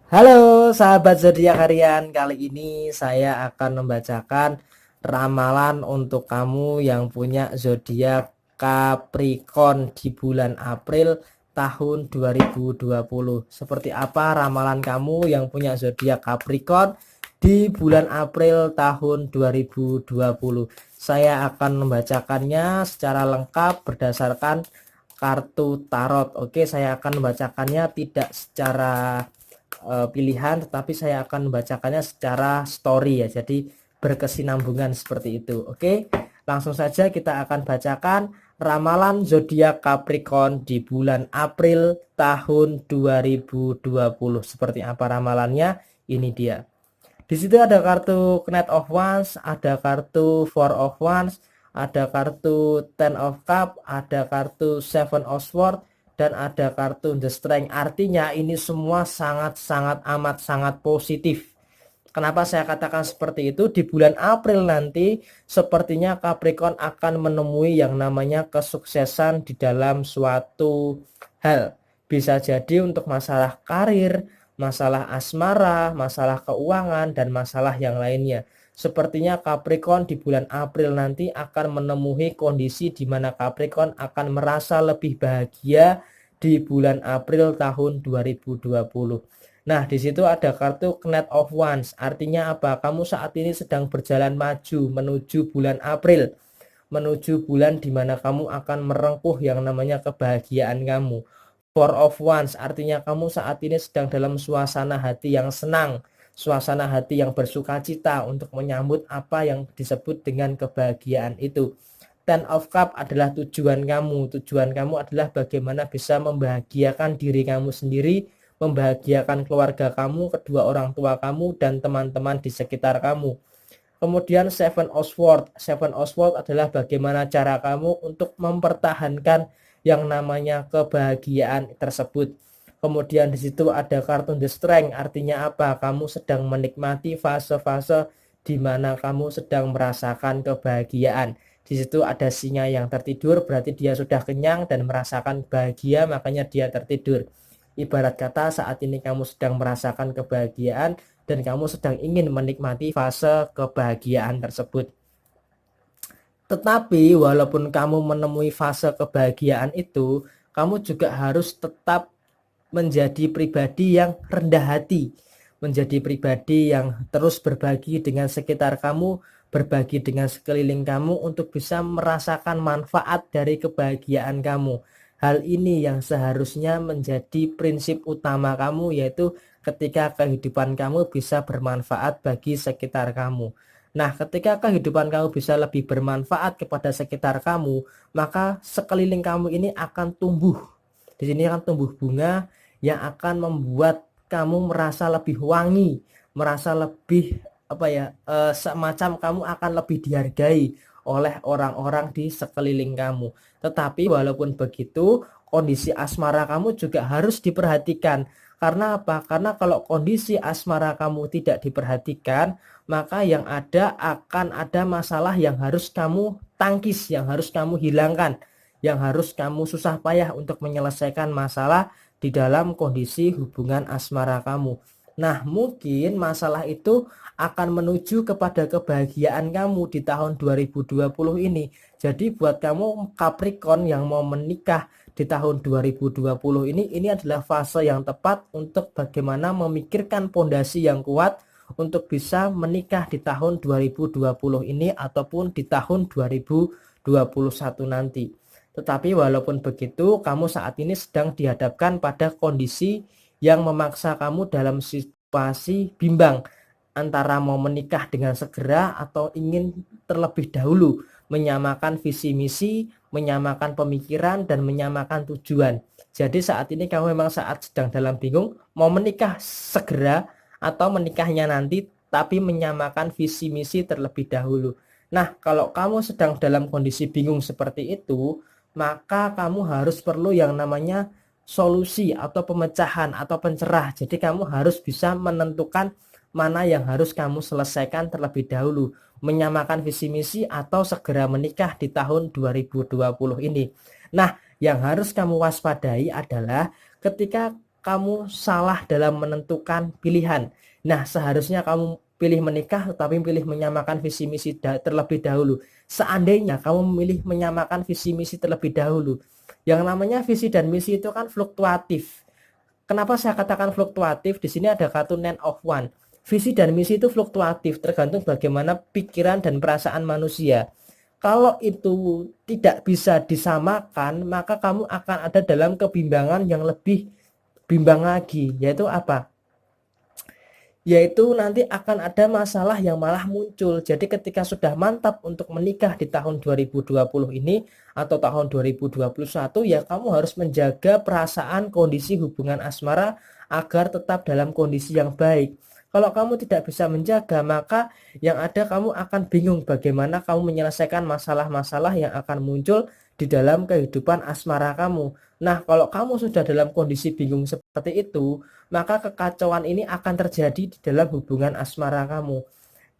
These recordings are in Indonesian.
Halo sahabat zodiak harian, kali ini saya akan membacakan ramalan untuk kamu yang punya zodiak Capricorn di bulan April tahun 2020. Seperti apa ramalan kamu yang punya zodiak Capricorn di bulan April tahun 2020? Saya akan membacakannya secara lengkap berdasarkan kartu tarot. Oke, saya akan membacakannya tidak secara pilihan, tetapi saya akan membacakannya secara story ya, jadi berkesinambungan seperti itu. Oke, langsung saja kita akan bacakan ramalan zodiak Capricorn di bulan April tahun 2020. Seperti apa ramalannya? Ini dia. Di situ ada kartu Knight of Wands, ada kartu Four of Wands, ada kartu Ten of Cup, ada kartu Seven of Swords, dan ada kartu The Strength. Artinya ini semua sangat-sangat amat sangat positif. Kenapa saya katakan seperti itu? Di bulan April nanti sepertinya Capricorn akan menemui yang namanya kesuksesan di dalam suatu hal. Bisa jadi untuk masalah karir, masalah asmara, masalah keuangan, dan masalah yang lainnya. Sepertinya Capricorn di bulan April nanti akan menemui kondisi di mana Capricorn akan merasa lebih bahagia di bulan April tahun 2020. Nah, di situ ada kartu Knight of Wands. Artinya apa? Kamu saat ini sedang berjalan maju menuju bulan April, menuju bulan di mana kamu akan merengkuh yang namanya kebahagiaan kamu. Four of Wands artinya kamu saat ini sedang dalam suasana hati yang senang, suasana hati yang bersuka cita untuk menyambut apa yang disebut dengan kebahagiaan itu. Ten of Cup adalah tujuan kamu. Tujuan kamu adalah bagaimana bisa membahagiakan diri kamu sendiri, membahagiakan keluarga kamu, kedua orang tua kamu, dan teman-teman di sekitar kamu. Kemudian Seven of Swords. Seven of Swords adalah bagaimana cara kamu untuk mempertahankan yang namanya kebahagiaan tersebut. Kemudian di situ ada kartu The Strength. Artinya apa? Kamu sedang menikmati fase-fase di mana kamu sedang merasakan kebahagiaan. Di situ ada singa yang tertidur, berarti dia sudah kenyang dan merasakan bahagia, makanya dia tertidur. Ibarat kata saat ini kamu sedang merasakan kebahagiaan dan kamu sedang ingin menikmati fase kebahagiaan tersebut. Tetapi walaupun kamu menemui fase kebahagiaan itu, kamu juga harus tetap menjadi pribadi yang rendah hati, menjadi pribadi yang terus berbagi dengan sekitar kamu, berbagi dengan sekeliling kamu untuk bisa merasakan manfaat dari kebahagiaan kamu. Hal ini yang seharusnya menjadi prinsip utama kamu, yaitu ketika kehidupan kamu bisa bermanfaat bagi sekitar kamu. Nah, ketika kehidupan kamu bisa lebih bermanfaat kepada sekitar kamu, maka sekeliling kamu ini akan tumbuh. Di sini akan tumbuh bunga yang akan membuat kamu merasa lebih wangi, merasa lebih semacam kamu akan lebih dihargai oleh orang-orang di sekeliling kamu. Tetapi walaupun begitu, kondisi asmara kamu juga harus diperhatikan. Karena apa? Karena kalau kondisi asmara kamu tidak diperhatikan, maka yang ada akan ada masalah yang harus kamu tangkis, yang harus kamu hilangkan, yang harus kamu susah payah untuk menyelesaikan masalah di dalam kondisi hubungan asmara kamu. Nah, mungkin masalah itu akan menuju kepada kebahagiaan kamu di tahun 2020 ini. Jadi buat kamu Capricorn yang mau menikah di tahun 2020 ini adalah fase yang tepat untuk bagaimana memikirkan pondasi yang kuat untuk bisa menikah di tahun 2020 ini ataupun di tahun 2021 nanti. Tetapi walaupun begitu, kamu saat ini sedang dihadapkan pada kondisi yang memaksa kamu dalam situasi bimbang antara mau menikah dengan segera atau ingin terlebih dahulu menyamakan visi misi, menyamakan pemikiran, dan menyamakan tujuan. Jadi saat ini kamu memang saat sedang dalam bingung mau menikah segera atau menikahnya nanti, tapi menyamakan visi misi terlebih dahulu. Nah, kalau kamu sedang dalam kondisi bingung seperti itu, maka kamu harus perlu yang namanya solusi atau pemecahan atau pencerah. Jadi kamu harus bisa menentukan mana yang harus kamu selesaikan terlebih dahulu, menyamakan visi misi atau segera menikah di tahun 2020 ini. Nah, yang harus kamu waspadai adalah ketika kamu salah dalam menentukan pilihan. Nah, seharusnya kamu pilih menikah tetapi pilih menyamakan visi misi terlebih dahulu. Seandainya kamu memilih menyamakan visi misi terlebih dahulu, yang namanya visi dan misi itu kan fluktuatif. Kenapa saya katakan fluktuatif? Di sini ada kartu Nine of Wands. Visi dan misi itu fluktuatif, tergantung bagaimana pikiran dan perasaan manusia. Kalau itu tidak bisa disamakan, maka kamu akan ada dalam kebimbangan yang lebih bimbang lagi, yaitu apa? Yaitu nanti akan ada masalah yang malah muncul. Jadi ketika sudah mantap untuk menikah di tahun 2020 ini atau tahun 2021, ya kamu harus menjaga perasaan kondisi hubungan asmara agar tetap dalam kondisi yang baik. Kalau kamu tidak bisa menjaga, maka yang ada kamu akan bingung bagaimana kamu menyelesaikan masalah-masalah yang akan muncul di dalam kehidupan asmara kamu. Nah, kalau kamu sudah dalam kondisi bingung seperti itu, maka kekacauan ini akan terjadi di dalam hubungan asmara kamu.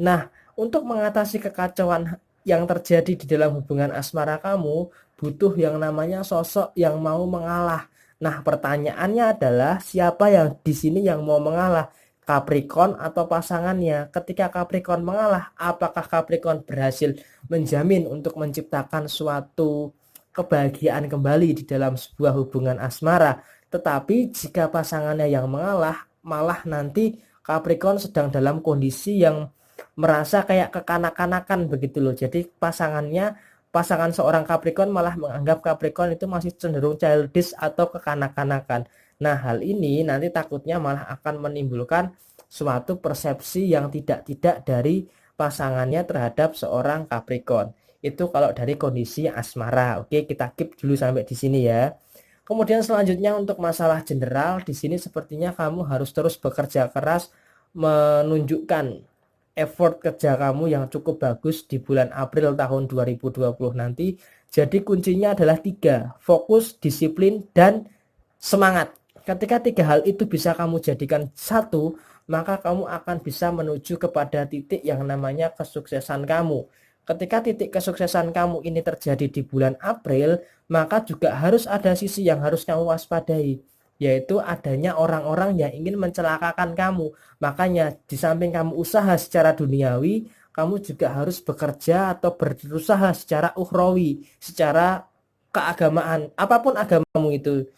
Nah, untuk mengatasi kekacauan yang terjadi di dalam hubungan asmara kamu, butuh yang namanya sosok yang mau mengalah. Nah, pertanyaannya adalah siapa yang di sini yang mau mengalah? Capricorn atau pasangannya? Ketika Capricorn mengalah, apakah Capricorn berhasil menjamin untuk menciptakan suatu kebahagiaan kembali di dalam sebuah hubungan asmara? Tetapi jika pasangannya yang mengalah, malah nanti Capricorn sedang dalam kondisi yang merasa kayak kekanak-kanakan begitu loh. Jadi pasangan seorang Capricorn malah menganggap Capricorn itu masih cenderung childish atau kekanak-kanakan. Nah, hal ini nanti takutnya malah akan menimbulkan suatu persepsi yang tidak dari pasangannya terhadap seorang Capricorn. Itu kalau dari kondisi asmara. Oke, kita keep dulu sampai di sini ya. Kemudian selanjutnya untuk masalah general, di sini sepertinya kamu harus terus bekerja keras menunjukkan effort kerja kamu yang cukup bagus di bulan April tahun 2020 nanti. Jadi kuncinya adalah 3, fokus, disiplin, dan semangat. Ketika 3 hal itu bisa kamu jadikan satu, maka kamu akan bisa menuju kepada titik yang namanya kesuksesan kamu. Ketika titik kesuksesan kamu ini terjadi di bulan April, maka juga harus ada sisi yang harus kamu waspadai, yaitu adanya orang-orang yang ingin mencelakakan kamu. Makanya di samping kamu usaha secara duniawi, kamu juga harus bekerja atau berusaha secara ukhrawi, secara keagamaan, apapun agamamu itu,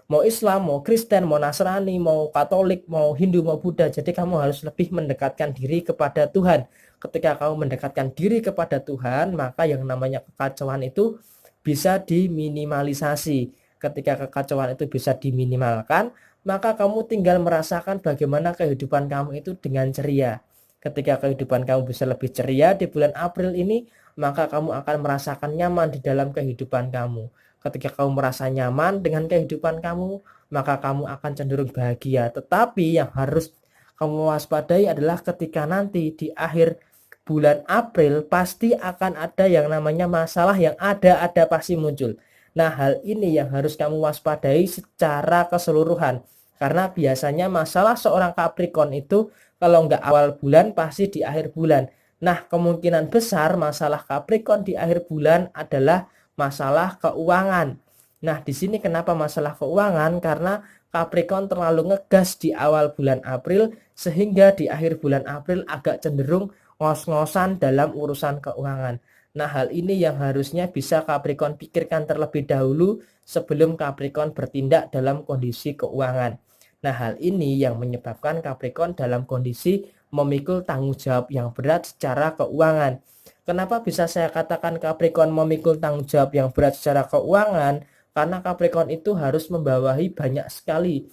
mau Islam, mau Kristen, mau Nasrani, mau Katolik, mau Hindu, mau Buddha. Jadi kamu harus lebih mendekatkan diri kepada Tuhan. Ketika kamu mendekatkan diri kepada Tuhan, maka yang namanya kekacauan itu bisa diminimalisasi. Ketika kekacauan itu bisa diminimalkan, maka kamu tinggal merasakan bagaimana kehidupan kamu itu dengan ceria. Ketika kehidupan kamu bisa lebih ceria di bulan April ini, maka kamu akan merasakan nyaman di dalam kehidupan kamu. Ketika kamu merasa nyaman dengan kehidupan kamu, maka kamu akan cenderung bahagia. Tetapi yang harus kamu waspadai adalah ketika nanti di akhir bulan April pasti akan ada yang namanya masalah yang ada pasti muncul. Nah, hal ini yang harus kamu waspadai secara keseluruhan. Karena biasanya masalah seorang Capricorn itu kalau nggak awal bulan pasti di akhir bulan. Nah, kemungkinan besar masalah Capricorn di akhir bulan adalah masalah keuangan. Nah, di sini kenapa masalah keuangan? Karena Capricorn terlalu ngegas di awal bulan April sehingga di akhir bulan April agak cenderung ngos-ngosan dalam urusan keuangan. Nah, hal ini yang harusnya bisa Capricorn pikirkan terlebih dahulu sebelum Capricorn bertindak dalam kondisi keuangan. Nah, hal ini yang menyebabkan Capricorn dalam kondisi memikul tanggung jawab yang berat secara keuangan. Kenapa bisa saya katakan Capricorn memikul tanggung jawab yang berat secara keuangan? Karena Capricorn itu harus membawahi banyak sekali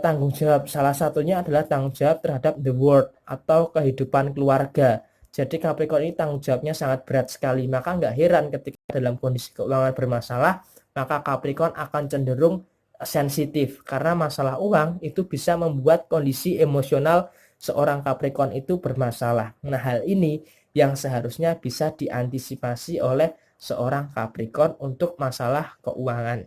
tanggung jawab. Salah satunya adalah tanggung jawab terhadap the world atau kehidupan keluarga. Jadi Capricorn ini tanggung jawabnya sangat berat sekali. Maka nggak heran ketika dalam kondisi keuangan bermasalah, maka Capricorn akan cenderung sensitif. Karena masalah uang itu bisa membuat kondisi emosional seorang Capricorn itu bermasalah. Nah, hal ini yang seharusnya bisa diantisipasi oleh seorang Capricorn untuk masalah keuangan.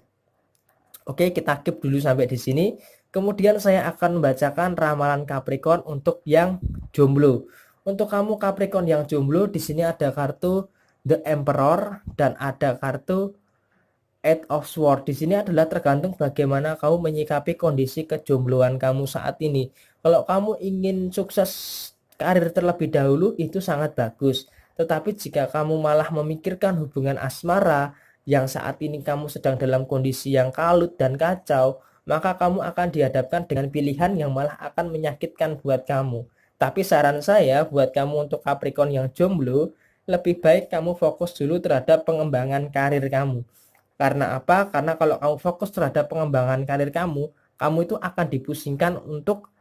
Oke, kita keep dulu sampai di sini. Kemudian saya akan membacakan ramalan Capricorn untuk yang jomblo. Untuk kamu Capricorn yang jomblo, di sini ada kartu The Emperor dan ada kartu Eight of Swords di sini adalah tergantung bagaimana kamu menyikapi kondisi kejombloan kamu saat ini. Kalau kamu ingin sukses karir terlebih dahulu itu sangat bagus. Tetapi jika kamu malah memikirkan hubungan asmara yang saat ini kamu sedang dalam kondisi yang kalut dan kacau, maka kamu akan dihadapkan dengan pilihan yang malah akan menyakitkan buat kamu. Tapi saran saya buat kamu untuk Capricorn yang jomblo, lebih baik kamu fokus dulu terhadap pengembangan karir kamu. Karena apa? Karena kalau kamu fokus terhadap pengembangan karir kamu itu akan dipusingkan untuk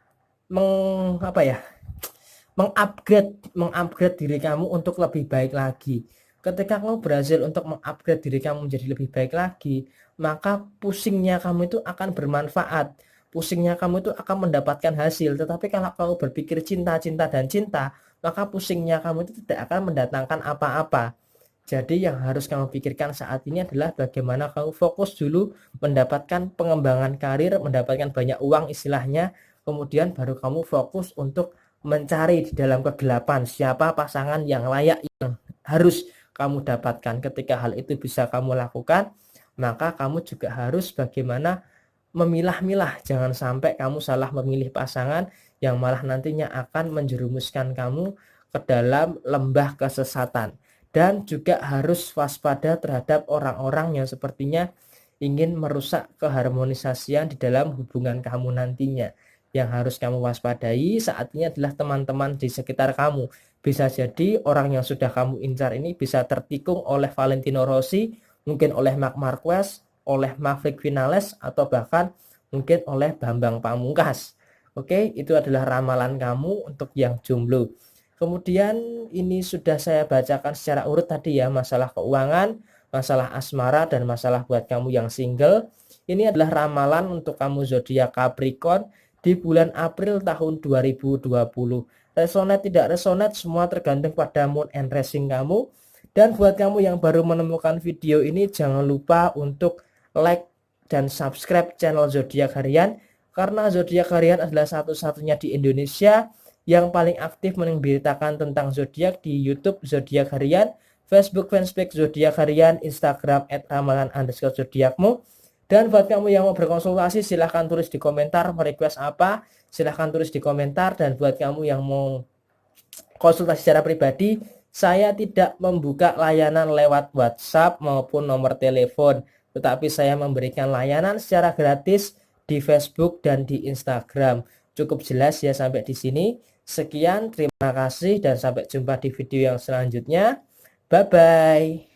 mengupgrade diri kamu untuk lebih baik lagi. Ketika kamu berhasil untuk mengupgrade diri kamu menjadi lebih baik lagi, maka pusingnya kamu itu akan bermanfaat. Pusingnya kamu itu akan mendapatkan hasil. Tetapi kalau kamu berpikir cinta, maka pusingnya kamu itu tidak akan mendatangkan apa-apa. Jadi yang harus kamu pikirkan saat ini adalah bagaimana kamu fokus dulu mendapatkan pengembangan karir, mendapatkan banyak uang istilahnya, kemudian baru kamu fokus untuk mencari di dalam kegelapan siapa pasangan yang layak yang harus kamu dapatkan. Ketika hal itu bisa kamu lakukan, maka kamu juga harus bagaimana memilah-milah. Jangan sampai kamu salah memilih pasangan yang malah nantinya akan menjerumuskan kamu ke dalam lembah kesesatan. Dan juga harus waspada terhadap orang-orang yang sepertinya ingin merusak keharmonisasian di dalam hubungan kamu nantinya. Yang harus kamu waspadai saat ini adalah teman-teman di sekitar kamu. Bisa jadi orang yang sudah kamu incar ini bisa tertikung oleh Valentino Rossi, mungkin oleh Marc Marquez, oleh Maverick Vinales, atau bahkan mungkin oleh Bambang Pamungkas. Oke, itu adalah ramalan kamu untuk yang jomblo. Kemudian ini sudah saya bacakan secara urut tadi ya, masalah keuangan, masalah asmara, dan masalah buat kamu yang single. Ini adalah ramalan untuk kamu zodiak Capricorn di bulan April tahun 2020. Resonate tidak resonate semua tergantung pada mood and rising kamu. Dan buat kamu yang baru menemukan video ini, jangan lupa untuk like dan subscribe channel Zodiak Harian, karena Zodiak Harian adalah satu-satunya di Indonesia yang paling aktif memberitakan tentang zodiak di YouTube Zodiak Harian, Facebook fanspage Zodiak Harian, Instagram @ramalan_zodiakmu. Dan buat kamu yang mau berkonsultasi, silahkan tulis di komentar mau request apa, silahkan tulis di komentar. Dan buat kamu yang mau konsultasi secara pribadi, saya tidak membuka layanan lewat WhatsApp maupun nomor telepon, tetapi saya memberikan layanan secara gratis di Facebook dan di Instagram. Cukup jelas ya sampai di sini. Sekian, terima kasih dan sampai jumpa di video yang selanjutnya. Bye bye.